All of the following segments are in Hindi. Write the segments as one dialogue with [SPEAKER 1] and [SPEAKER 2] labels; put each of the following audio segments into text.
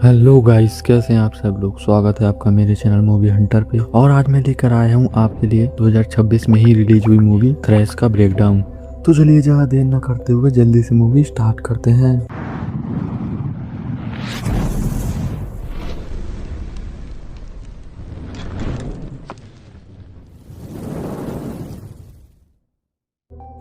[SPEAKER 1] हेलो गाइस, कैसे हैं आप सब लोग। स्वागत है आपका मेरे चैनल मूवी हंटर पे। और आज मैं लेकर आया हूँ आपके लिए 2026 में ही रिलीज हुई मूवी थ्रेश का ब्रेकडाउन। तो चलिए ज़्यादा देर न करते हुए जल्दी से मूवी स्टार्ट करते हैं।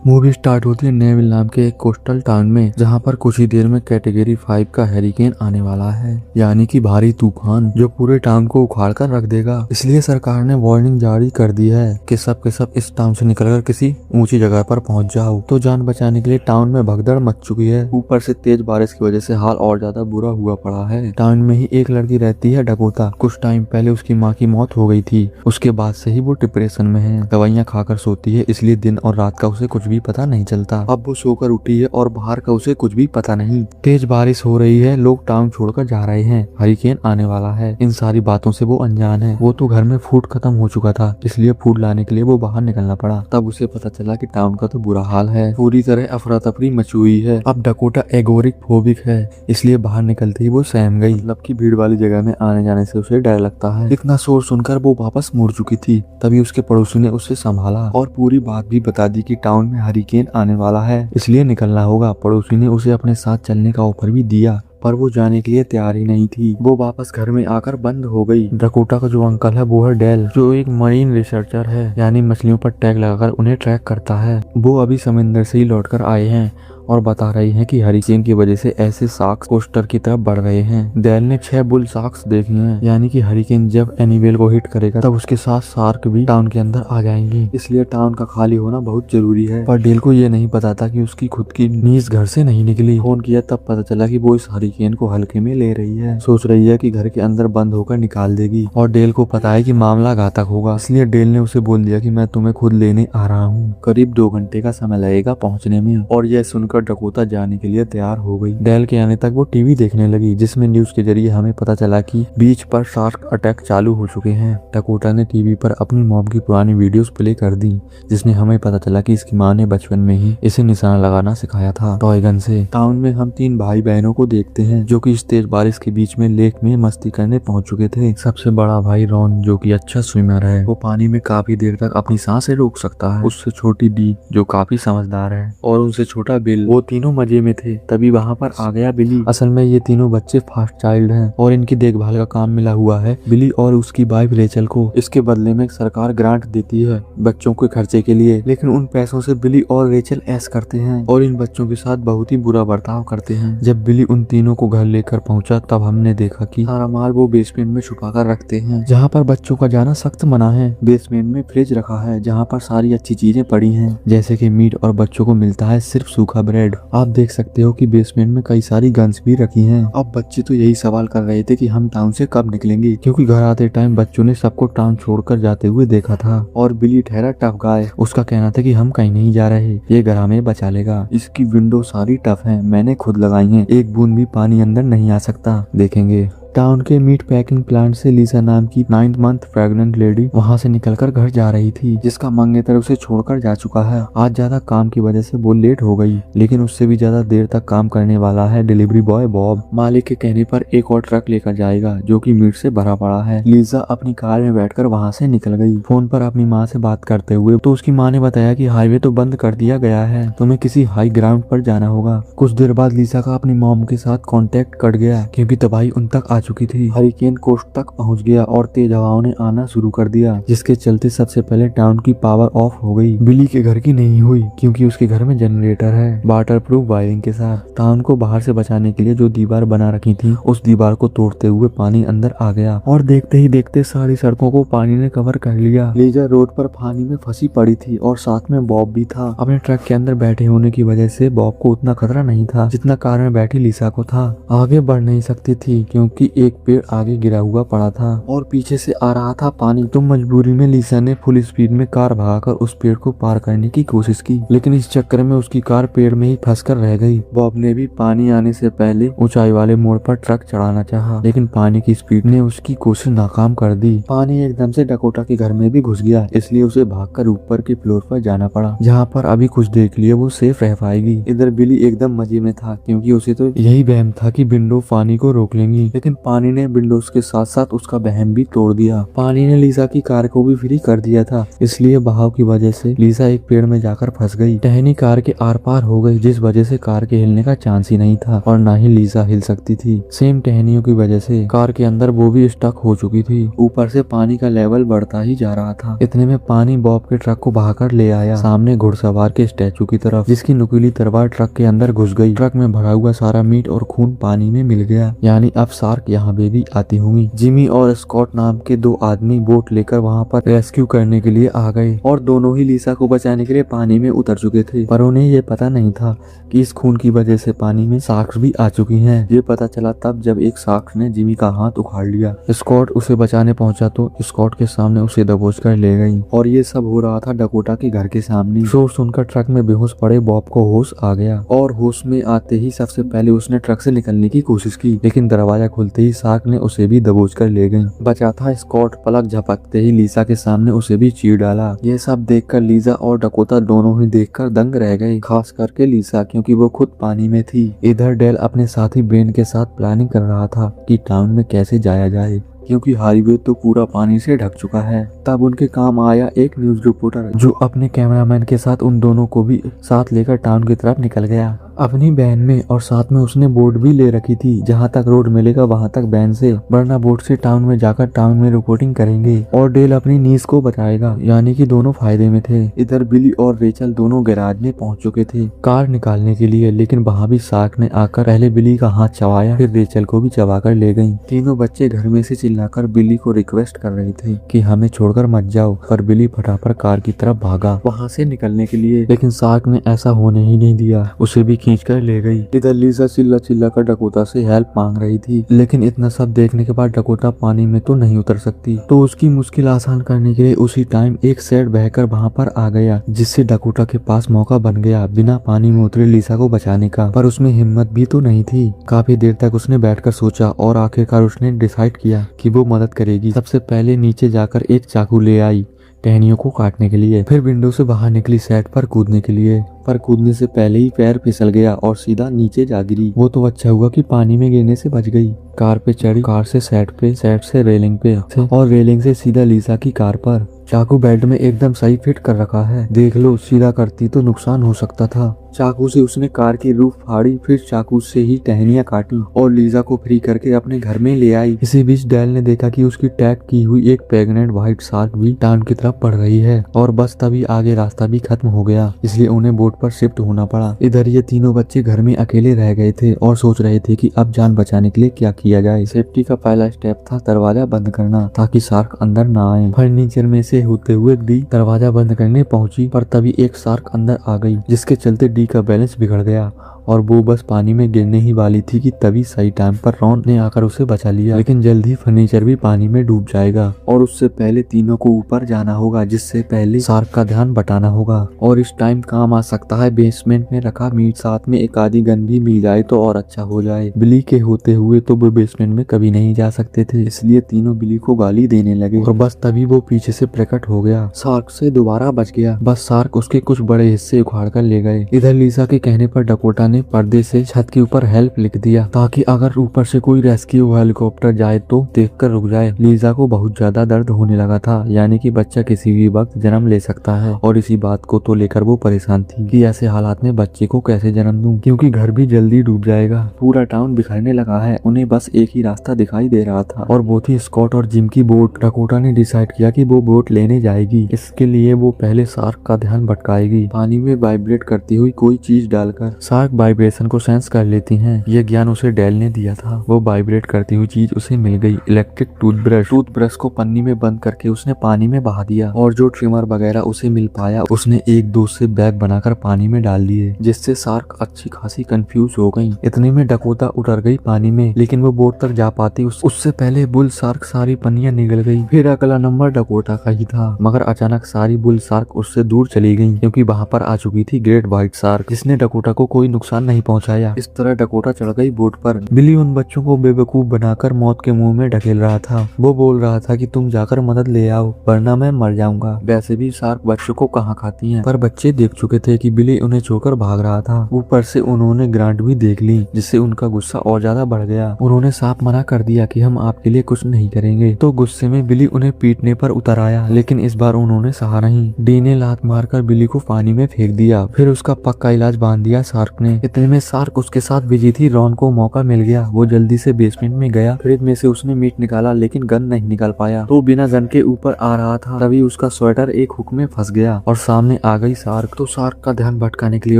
[SPEAKER 1] मूवी स्टार्ट होती है नेविल नाम के एक कोस्टल टाउन में, जहां पर कुछ ही देर में कैटेगरी 5 का हैरिकेन आने वाला है, यानी कि भारी तूफान जो पूरे टाउन को उखाड़ कर रख देगा। इसलिए सरकार ने वार्निंग जारी कर दी है कि सब के सब इस टाउन से निकलकर किसी ऊंची जगह पर पहुंच जाओ। तो जान बचाने के लिए टाउन में भगदड़ मच चुकी है। ऊपर से तेज बारिश की वजह से हाल और ज्यादा बुरा हुआ पड़ा है। टाउन में ही एक लड़की रहती है डकोटा। कुछ टाइम पहले उसकी माँ की मौत हो गई थी। उसके बाद से ही वो डिप्रेशन में है, दवाइयाँ खाकर सोती है, इसलिए दिन और रात का उसे कुछ भी पता नहीं चलता। अब वो सोकर उठी है और बाहर का उसे कुछ भी पता नहीं। तेज बारिश हो रही है, लोग टाउन छोड़कर जा रहे हैं, हरिकेन आने वाला है। इन सारी बातों से वो अनजान है। वो तो घर में फूड खत्म हो चुका था, इसलिए फूड लाने के लिए वो बाहर निकलना पड़ा। तब उसे पता चला कि टाउन का तो बुरा हाल है, पूरी तरह अफरा तफरी मची हुई है। अब डकोटा एगोरिक फोबिक है, इसलिए बाहर निकलते ही वो सहम गई। मतलब की भीड़ वाली जगह में आने जाने से उसे डर लगता है। इतना शोर सुनकर वो वापस मुड़ चुकी थी। तभी उसके पड़ोसी ने उसे संभाला और पूरी बात भी बता दी कि टाउन में हरिकेन आने वाला है, इसलिए निकलना होगा। पड़ोसी ने उसे अपने साथ चलने का ऑफर भी दिया, पर वो जाने के लिए तैयार ही नहीं थी। वो वापस घर में आकर बंद हो गई। डकोटा का जो अंकल है वो है डेल, जो एक मरीन रिसर्चर है, यानी मछलियों पर टैग लगाकर उन्हें ट्रैक करता है। वो अभी समंदर से ही लौटकर आए हैं और बता रही हैं कि हरिकेन की वजह से ऐसे शार्क्स कोस्टर की तरफ बढ़ रहे हैं। डेल ने 6 बुल शार्क्स देखे हैं, यानी कि हरिकेन जब एनीवेल को हिट करेगा तब उसके साथ शार्क भी टाउन के अंदर आ जाएंगी, इसलिए टाउन का खाली होना बहुत जरूरी है। पर डेल को ये नहीं पता था कि उसकी खुद की नीज घर से नहीं निकली। फोन किया तब पता चला कि वो इस हरिकेन को हल्के में ले रही है। सोच रही है कि घर के अंदर बंद होकर निकाल देगी, और डेल को पता है कि मामला घातक होगा, इसलिए डेल ने उसे बोल दिया कि मैं तुम्हें खुद लेने आ रहा हूँ। करीब 2 घंटे का समय लगेगा पहुँचने में। और यह सुनकर डकोटा जाने के लिए तैयार हो गई। डेल के आने तक वो टीवी देखने लगी, जिसमें न्यूज के जरिए हमें पता चला कि बीच पर शार्क अटैक चालू हो चुके हैं। डकोटा ने टीवी पर अपनी मॉम की पुरानी वीडियोस प्ले कर दी, जिसने हमें पता चला कि इसकी माँ ने बचपन में ही इसे निशाना लगाना सिखाया था टॉय गन से। टाउन में हम 3 भाई बहनों को देखते हैं, जो कि इस तेज बारिश के बीच में लेक में मस्ती करने पहुंच चुके थे। सबसे बड़ा भाई रॉन, जो कि अच्छा स्विमर है, वो पानी में काफी देर तक अपनी सांसें रोक सकता है। उससे छोटी डी, जो काफी समझदार है, और उनसे छोटा बिल, वो तीनों मजे में थे। तभी वहाँ पर आ गया बिली। असल में ये तीनों बच्चे फास्ट चाइल्ड हैं और इनकी देखभाल का काम मिला हुआ है बिली और उसकी वाइफ रेचल को। इसके बदले में सरकार ग्रांट देती है बच्चों के खर्चे के लिए, लेकिन उन पैसों से बिली और रेचल ऐश करते हैं और इन बच्चों के साथ बहुत ही बुरा बर्ताव करते हैं। जब बिली उन तीनों को घर लेकर पहुंचा, तब हमने देखा कि सारा माल वो बेसमेंट में छुपा कर रखते हैं, जहाँ पर बच्चों का जाना सख्त मना है। बेसमेंट में फ्रिज रखा है, जहाँ पर सारी अच्छी चीजें पड़ी हैं, जैसे कि मीट, और बच्चों को मिलता है सिर्फ सूखा ब्रेड। आप देख सकते हो कि बेसमेंट में कई सारी गन्स भी रखी हैं। अब बच्चे तो यही सवाल कर रहे थे कि हम टाउन से कब निकलेंगे, क्योंकि घर आते टाइम बच्चों ने सबको टाउन छोड़कर जाते हुए देखा था। और बिली ठहरा टफ गाय, उसका कहना था कि हम कहीं नहीं जा रहे, ये घर हमें बचा लेगा। इसकी विंडो सारी टफ है, मैंने खुद लगाई है, एक बूंद भी पानी अंदर नहीं आ सकता। देखेंगे। टाउन के मीट पैकिंग प्लांट से लीसा नाम की 9th मंथ प्रेग्नेंट लेडी वहां से निकलकर घर जा रही थी, जिसका मंगेतर उसे छोड़कर जा चुका है। आज ज्यादा काम की वजह से वो लेट हो गई, लेकिन उससे भी ज्यादा देर तक काम करने वाला है डिलीवरी बॉय बॉब। मालिक के कहने पर एक और ट्रक लेकर जाएगा, जो कि मीट से भरा पड़ा है। लीजा अपनी कार में बैठकर वहां से निकल गई। फोन पर अपनी माँ से बात करते हुए तो उसकी माँ ने बताया कि हाईवे तो बंद कर दिया गया है, तुम्हें किसी हाई ग्राउंड पर जाना होगा। कुछ देर बाद लीसा का अपनी मॉम के साथ कॉन्टेक्ट कट गया, क्योंकि तबाही उन तक आ चुकी थी। हरिकेन कोस्ट तक पहुंच गया और तेज हवाओं ने आना शुरू कर दिया, जिसके चलते सबसे पहले टाउन की पावर ऑफ हो गई। बिली के घर की नहीं हुई, क्योंकि उसके घर में जनरेटर है वाटर प्रूफ वायरिंग के साथ। टाउन को बाहर से बचाने के लिए जो दीवार बना रखी थी, उस दीवार को तोड़ते हुए पानी अंदर आ गया और देखते ही देखते सारी सड़कों को पानी ने कवर कर लिया। लीजा रोड पर पानी में फंसी पड़ी थी और साथ में बॉब भी था। अपने ट्रक के अंदर बैठे होने की वजह से बॉब को उतना खतरा नहीं था, जितना कार में बैठी लीसा को था। आगे बढ़ नहीं सकती थी, क्योंकि एक पेड़ आगे गिरा हुआ पड़ा था और पीछे से आ रहा था पानी। तो मजबूरी में लीसा ने फुल स्पीड में कार भगाकर उस पेड़ को पार करने की कोशिश की, लेकिन इस चक्कर में उसकी कार पेड़ में ही फंसकर रह गई। बॉब ने भी पानी आने से पहले ऊंचाई वाले मोड़ पर ट्रक चढ़ाना चाहा, लेकिन पानी की स्पीड ने उसकी कोशिश नाकाम कर दी। पानी एकदम से डकोटा के घर में भी घुस गया, इसलिए उसे भागकर ऊपर के फ्लोर पर जाना पड़ा, जहाँ पर अभी कुछ देर के लिए वो सेफ रह पाएगी। इधर बिली एकदम मजे में था, क्योंकि उसे तो यही वहम था कि विंडो पानी को रोक लेंगी, लेकिन पानी ने विंडोज के साथ साथ उसका वहम भी तोड़ दिया। पानी ने लीजा की कार को भी फ्री कर दिया था, इसलिए बहाव की वजह से लीजा एक पेड़ में जाकर फंस गई। टहनी कार के आर पार हो गई, जिस वजह से कार के हिलने का चांस ही नहीं था और ना ही लीजा हिल सकती थी। सेम टहनियों की वजह से कार के अंदर वो भी स्टक हो चुकी थी। ऊपर से पानी का लेवल बढ़ता ही जा रहा था। इतने में पानी बॉब के ट्रक को बहाकर ले आया सामने घुड़सवार के स्टैचू की तरफ, जिसकी नुकीली तलवार ट्रक के अंदर घुस गई। ट्रक में भरा हुआ सारा मीट और खून पानी में मिल गया, यानी अब शार्क यहाँ पे भी आती होंगी। जिमी और स्कॉट नाम के दो आदमी बोट लेकर वहाँ पर रेस्क्यू करने के लिए आ गए और दोनों ही लीसा को बचाने के लिए पानी में उतर चुके थे, पर उन्हें ये पता नहीं था कि इस खून की वजह से पानी में शार्क्स भी आ चुकी हैं। ये पता चला तब जब एक शार्क ने जिमी का हाथ उखाड़ लिया। स्कॉट उसे बचाने पहुंचा तो स्कॉट के सामने उसे दबोच कर ले गई और ये सब हो रहा था डकोटा के घर के सामने। शोर सुनकर ट्रक में बेहोश पड़े बॉब को होश आ गया और होश में आते ही सबसे पहले उसने ट्रक से निकलने की कोशिश की, लेकिन दरवाजा खुलते ही शार्क ने उसे भी दबोच कर ले गई। बचा था स्कॉट, पलक झपकते ही लीसा के सामने उसे भी चीर डाला। ये सब देखकर लीजा और डकोटा दोनों ही देखकर दंग रह गए, खास करके लीसा, क्योंकि वो खुद पानी में थी। इधर डेल अपने साथी बेन के साथ प्लानिंग कर रहा था कि टाउन में कैसे जाया जाए, क्योंकि हाईवे तो पूरा पानी से ढक चुका है। तब उनके काम आया एक न्यूज रिपोर्टर, जो अपने कैमरामैन के साथ उन दोनों को भी साथ लेकर टाउन की तरफ निकल गया अपनी वैन में, और साथ में उसने बोट भी ले रखी थी, जहां तक रोड मिलेगा वहां तक वैन से, वरना बोट से टाउन में जाकर टाउन में रिपोर्टिंग करेंगे। और डेल अपनी नीस को बचाएगा, यानी कि दोनों फायदे में थे। इधर बिली और रेचल दोनों गैराज में पहुंच चुके थे कार निकालने के लिए, लेकिन वहां भी शार्क ने आकर पहले बिली का हाथ चबाया, फिर रेचल को भी चबा कर ले गई। तीनों बच्चे घर में से चिल्लाकर बिली को रिक्वेस्ट कर रहे थे कि हमें छोड़कर मत जाओ, पर बिली फटाफट कार की तरफ भागा वहां से निकलने के लिए, लेकिन शार्क ने ऐसा होने ही नहीं दिया, उसे भी खींच कर ले गई। इधर लीजा चिल्ला चिल्ला कर डकोटा से हेल्प मांग रही थी, लेकिन इतना सब देखने के बाद डकोटा पानी में तो नहीं उतर सकती, तो उसकी मुश्किल आसान करने के लिए उसी टाइम एक सेट बहकर वहां पर आ गया, जिससे डकोटा के पास मौका बन गया बिना पानी में उतरे लीसा को बचाने का। पर उसमें हिम्मत भी तो नहीं थी। काफी देर तक उसने बैठकर सोचा और आखिरकार उसने डिसाइड किया कि वो मदद करेगी। सबसे पहले नीचे जाकर एक चाकू ले आई टहनियों को काटने के लिए, फिर विंडो से बाहर निकली सेट पर कूदने के लिए, पर कूदने से पहले ही पैर फिसल गया और सीधा नीचे जा गिरी। वो तो अच्छा हुआ कि पानी में गिरने से बच गई। कार पे चढ़ी, कार से सेट पे, सेट से रेलिंग पे और रेलिंग से सीधा लीसा की कार पर। चाकू बेल्ट में एकदम सही फिट कर रखा है, देख लो, सीधा करती तो नुकसान हो सकता था। चाकू से उसने कार की रूफ फाड़ी, फिर चाकू से ही टहनियां काटी और लीजा को फ्री करके अपने घर में ले आई। इसी बीच डेल ने देखा कि उसकी टैग की हुई एक प्रेग्नेंट व्हाइट शार्क भी टाउन की तरफ बढ़ रही है और बस तभी आगे रास्ता भी खत्म हो गया, इसलिए उन्हें बोट पर शिफ्ट होना पड़ा। इधर ये तीनों बच्चे घर में अकेले रह गए थे और सोच रहे थे कि अब जान बचाने के लिए क्या किया जाए। सेफ्टी का पहला स्टेप था दरवाजा बंद करना, ताकि शार्क अंदर ना आए। फर्नीचर में से होते हुए डी दरवाजा बंद करने पहुंची, पर तभी एक शार्क अंदर आ गई, जिसके चलते डी का बैलेंस बिगड़ गया और वो बस पानी में गिरने ही वाली थी कि तभी सही टाइम पर रॉन ने आकर उसे बचा लिया। लेकिन जल्द ही फर्नीचर भी पानी में डूब जाएगा और उससे पहले तीनों को ऊपर जाना होगा, जिससे पहले शार्क का ध्यान बटाना होगा। और इस टाइम काम आ सकता है बेसमेंट में रखा मीट, साथ में एक आधी गन भी मिल जाए तो और अच्छा हो जाए। बिली के होते हुए तो वो बेसमेंट में कभी नहीं जा सकते थे, इसलिए तीनों बिली को गाली देने लगे और बस तभी वो पीछे से प्रकट हो गया। शार्क से दोबारा बच गया, बस शार्क उसके कुछ बड़े हिस्से उखाड़ कर ले गए। इधर लीसा के कहने पर डकोटा ने पर्दे से छत के ऊपर हेल्प लिख दिया, ताकि अगर ऊपर से कोई रेस्क्यू हेलीकॉप्टर जाए तो देखकर रुक जाए। लीजा को बहुत ज्यादा दर्द होने लगा था, यानी कि बच्चा किसी भी वक्त जन्म ले सकता है, और इसी बात को तो लेकर वो परेशान थी कि ऐसे हालात में बच्चे को कैसे जन्म दूं, क्योंकि घर भी जल्दी डूब जाएगा। पूरा टाउन बिखरने लगा है। उन्हें बस एक ही रास्ता दिखाई दे रहा था और वो थी स्कॉट और जिम की बोट। डकोटा ने डिसाइड किया कि वो बोट लेने जाएगी। इसके लिए वो पहले शार्क का ध्यान भटकाएगी, पानी में वाइब्रेट करती हुई कोई चीज डालकर। शार्क वाइब्रेशन को सेंस कर लेती हैं, ये ज्ञान उसे डेल ने दिया था। वो वाइब्रेट करती हुई चीज उसे मिल गई, इलेक्ट्रिक टूथब्रश। टूथब्रश को पन्नी में बंद करके उसने पानी में बहा दिया और जो ट्रिमर वगैरह उसे मिल पाया उसने एक दो से बैग बनाकर पानी में डाल दिए, जिससे शार्क अच्छी खासी कंफ्यूज हो गई। इतने में डकोटा उतर गई पानी में, लेकिन वो बोट तक जा पाती उससे पहले बुल शार्क सारी पन्नियां निगल गई। फिर अगला नंबर डकोटा का ही था, मगर अचानक सारी बुल शार्क उससे दूर चली गई, क्योंकि वहां पर आ चुकी थी ग्रेट व्हाइट शार्क, जिसने डकोटा को कोई नुकसान नुकसान नहीं पहुंचाया। इस तरह डकोटा चढ़ गई बोट पर। बिली उन बच्चों को बेवकूफ बनाकर मौत के मुंह में ढकेल रहा था। वो बोल रहा था कि तुम जाकर मदद ले आओ वरना मैं मर जाऊंगा। वैसे भी शार्क बच्चों को कहाँ खाती हैं, पर बच्चे देख चुके थे कि बिली उन्हें छोड़कर भाग रहा था। ऊपर से उन्होंने ग्रांट भी देख ली, जिससे उनका गुस्सा और ज्यादा बढ़ गया। उन्होंने साफ मना कर दिया कि हम आपके लिए कुछ नहीं करेंगे। तो गुस्से में बिली उन्हें पीटने पर उतर आया, लेकिन इस बार उन्होंने सहा नहीं। डी ने लात मारकर बिली को पानी में फेंक दिया। फिर उसका पक्का इलाज बांध दिया शार्क ने। इतने में शार्क उसके साथ बिजी थी। रॉन को मौका मिल गया। वो जल्दी से बेसमेंट में गया। फ्रिज में से उसने मीट निकाला, लेकिन गन नहीं निकाल पाया। तो बिना गन के ऊपर आ रहा था। तभी उसका स्वेटर एक हुक में फंस गया और सामने आ गई शार्क। तो शार्क का ध्यान भटकाने के लिए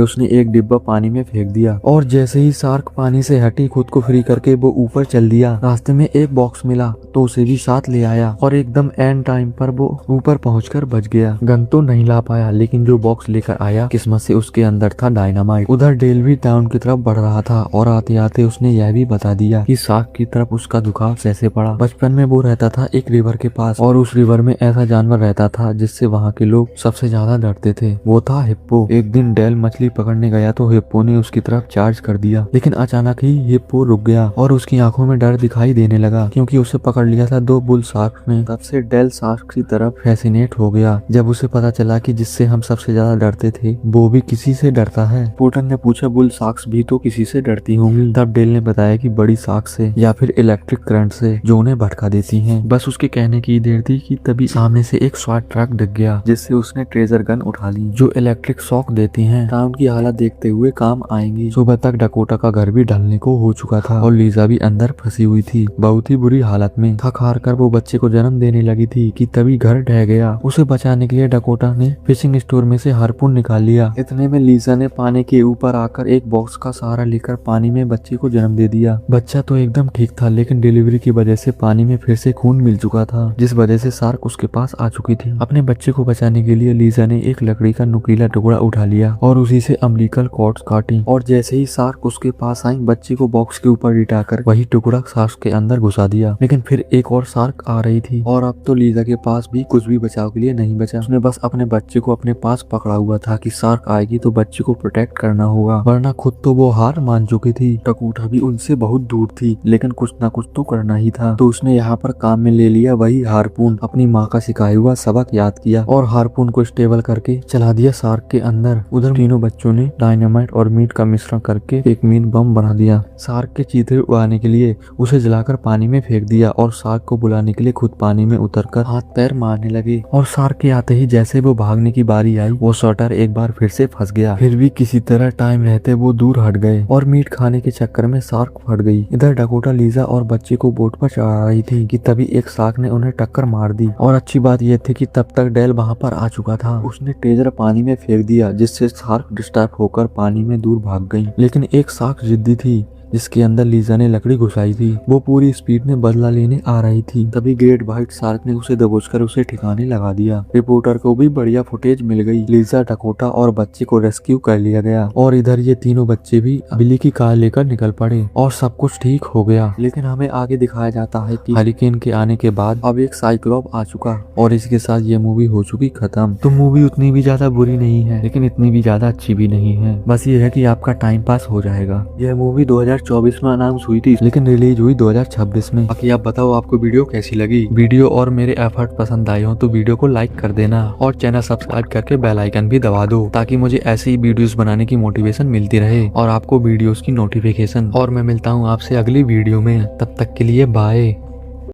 [SPEAKER 1] उसने एक डिब्बा पानी में फेंक दिया और जैसे ही शार्क पानी से हटी, खुद को फ्री करके वो ऊपर चल दिया। रास्ते में एक बॉक्स मिला तो उसे भी साथ ले आया और एकदम एंड टाइम पर वो ऊपर पहुंचकर बच गया। गन तो नहीं ला पाया, लेकिन जो बॉक्स लेकर आया किस्मत से उसके अंदर था डायनामाइट। उधर डेल भी टाउन की तरफ बढ़ रहा था और आते आते उसने यह भी बता दिया कि शार्क की तरफ उसका झुकाव कैसे पड़ा। बचपन में वो रहता था एक रिवर के पास और उस रिवर में ऐसा जानवर रहता था जिससे वहाँ के लोग सबसे ज्यादा डरते थे। वो था हिप्पो। एक दिन डेल मछली पकड़ने गया तो हिप्पो ने उसकी तरफ चार्ज कर दिया, लेकिन अचानक ही हिप्पो रुक गया और उसकी आंखों में डर दिखाई देने लगा क्योंकि उसे पकड़ लिया था दो बुल शार्क ने। तब से डेल शार्क की तरफ फैसिनेट हो गया जब उसे पता चला कि जिससे हम सबसे ज्यादा डरते थे वो भी किसी से डरता है। पोर्टर ने पूछा बुल शार्क्स भी तो किसी से डरती होंगी। तब डेल ने बताया कि बड़ी शार्क से या फिर इलेक्ट्रिक करंट से जो उन्हें भटका देती हैं। बस उसके कहने की देर थी कि तभी सामने से एक स्वाट ट्रक दिख गया जिससे उसने ट्रेजर गन उठा ली जो इलेक्ट्रिक शॉक देती हैं। टाउन की हालत देखते हुए काम आएंगी। सुबह तक डकोटा का घर भी ढलने को हो चुका था और लीजा भी अंदर फंसी हुई थी, बहुत ही बुरी हालत में। थक हार कर वो बच्चे को जन्म देने लगी थी कि तभी घर ढह गया। उसे बचाने के लिए डकोटा ने फिशिंग स्टोर में से हार्पून निकाल लिया। इतने में लीजा ने पानी के ऊपर आकर एक बॉक्स का सहारा लेकर पानी में बच्चे को जन्म दे दिया। बच्चा तो एकदम ठीक था, लेकिन डिलीवरी की वजह से पानी में फिर से खून मिल चुका था, जिस वजह से शार्क उसके पास आ चुकी थी। अपने बच्चे को बचाने के लिए लीजा ने एक लकड़ी का नुकीला टुकड़ा उठा लिया और उसी से अम्बिलिकल कॉर्ड्स काटी और जैसे ही शार्क उसके पास आई, बच्चे को बॉक्स के ऊपर लिटाकर वही टुकड़ा शार्क के अंदर घुसा दिया। लेकिन फिर एक और शार्क आ रही थी और अब तो लीजा के पास भी कुछ भी बचाव के लिए नहीं बचा। उसने बस अपने बच्चे को अपने पास पकड़ा हुआ था कि शार्क आएगी तो बच्चे को प्रोटेक्ट करना होगा, वरना खुद तो वो हार मान चुकी थी। डकोटा भी उनसे बहुत दूर थी, लेकिन कुछ ना कुछ तो करना ही था। तो उसने यहाँ पर काम में ले लिया वही हार्पून। अपनी माँ का सिखाया हुआ सबक याद किया और हार्पून को स्टेबल करके चला दिया शार्क के अंदर। उधर तीनों बच्चों ने डायनामाइट और मीट का मिश्रण करके एक मीन बम बना दिया। शार्क के चीथे उड़ाने के लिए उसे जलाकर पानी में फेंक दिया और शार्क को बुलाने के लिए खुद पानी में उतरकर हाथ पैर मारने लगे। और शार्क के आते ही जैसे वो भागने की बारी आई, वो शॉटर एक बार फिर से फंस गया। फिर भी किसी तरह टाइम रहते वो दूर हट गए और मीट खाने के चक्कर में शार्क फट गई। इधर डकोटा लीजा और बच्चे को बोट पर चढ़ा रही थी कि तभी एक शार्क ने उन्हें टक्कर मार दी। और अच्छी बात यह थी कि तब तक डेल वहाँ पर आ चुका था। उसने ट्रेजर पानी में फेंक दिया, जिससे शार्क डिस्टर्ब होकर पानी में दूर भाग गई। लेकिन एक शार्क जिद्दी थी जिसके अंदर लीजा ने लकड़ी घुसाई थी। वो पूरी स्पीड में बदला लेने आ रही थी। तभी ग्रेट व्हाइट शार्क ने उसे दबोचकर उसे ठिकाने लगा दिया। रिपोर्टर को भी बढ़िया फुटेज मिल गई। लीजा, डकोटा और बच्चे को रेस्क्यू कर लिया गया और इधर ये तीनों बच्चे भी बिली की कार लेकर निकल पड़े और सब कुछ ठीक हो गया। लेकिन हमें आगे दिखाया जाता है कि हरिकेन के आने के बाद अब एक साइक्लोप आ चुका और इसके साथ ये मूवी हो चुकी खत्म। तो मूवी उतनी भी ज्यादा बुरी नहीं है, लेकिन इतनी भी ज्यादा अच्छी भी नहीं है। बस ये है कि आपका टाइम पास हो जाएगा। यह मूवी 2024 में अनाउंस हुई थी, लेकिन रिलीज हुई 2026 में। बाकी आप बताओ आपको वीडियो कैसी लगी। वीडियो और मेरे एफर्ट पसंद आए हो तो वीडियो को लाइक कर देना और चैनल सब्सक्राइब करके बेल आइकन भी दबा दो, ताकि मुझे ऐसी ही वीडियोस बनाने की मोटिवेशन मिलती रहे और आपको वीडियोस की नोटिफिकेशन। और मैं मिलता हूँ आपसे अगली वीडियो में, तब तक के लिए बाय।